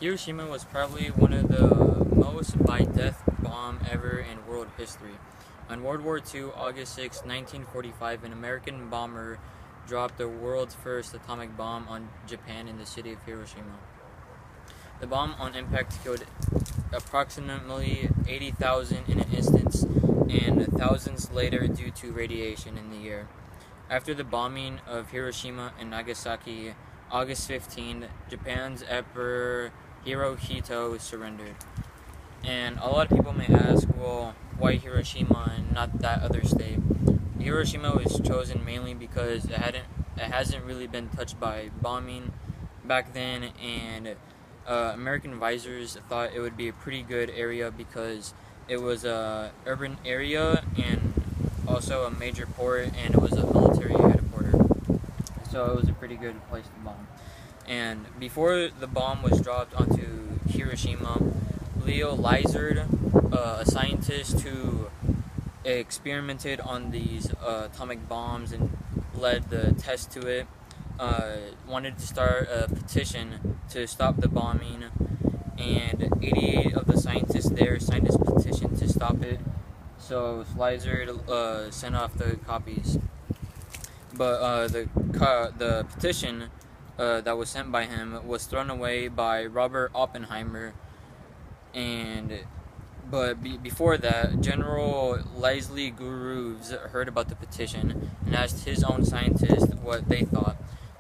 Hiroshima was probably one of the most by-death bomb ever in world history. On World War II, August 6, 1945, an American bomber dropped the world's first atomic bomb on Japan in the city of Hiroshima. The bomb on impact killed approximately 80,000 in an instant and thousands later due to radiation in the air. After the bombing of Hiroshima and Nagasaki, August 15, Japan's Emperor Hirohito surrendered. And a lot of people may ask, well, why Hiroshima and not that other state? Hiroshima was chosen mainly because it hasn't really been touched by bombing back then, and American advisors thought it would be a pretty good area because it was a urban area and also a major port, and it was a military headquarters. So it was a pretty good place to bomb. And before the bomb was dropped onto Hiroshima, Leo Lizard, a scientist who experimented on these atomic bombs and led the test to it, wanted to start a petition to stop the bombing, and 88 of the scientists there signed this petition to stop it. So Lizard sent off the copies, but the petition that was sent by him was thrown away by Robert Oppenheimer. But before that, General Leslie Groves heard about the petition and asked his own scientists what they thought.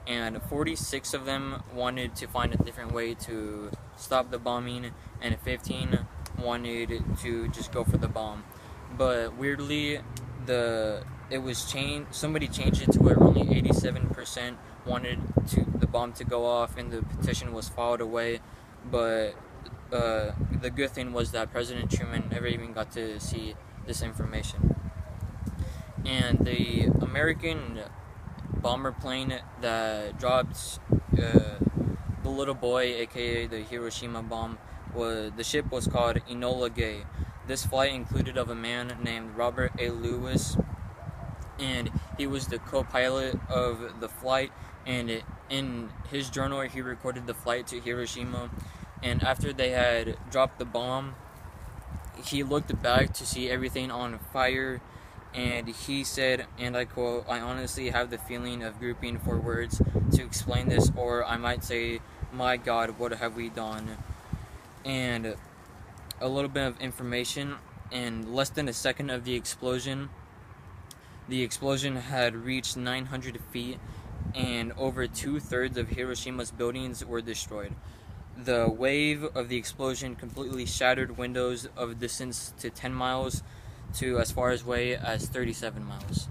And 46 of them wanted to find a different way to stop the bombing, and 15 wanted to just go for the bomb. But weirdly, it was changed. Somebody changed it to where only 87% wanted the bomb to go off, and the petition was filed away. But the good thing was that President Truman never even got to see this information. And the American bomber plane that dropped the little boy, aka the Hiroshima bomb, the ship was called Enola Gay. This flight included of a man named Robert A. Lewis, and he was the co-pilot of the flight, and in his journal he recorded the flight to Hiroshima. And after they had dropped the bomb, he looked back to see everything on fire, and he said, and I quote, "I honestly have the feeling of grouping for words to explain this, or I might say, my God, what have we done?" And a little bit of information: in less than a second of the explosion had reached 900 feet, and over 2/3 of Hiroshima's buildings were destroyed. The wave of the explosion completely shattered windows of a distance to 10 miles to as far away as 37 miles.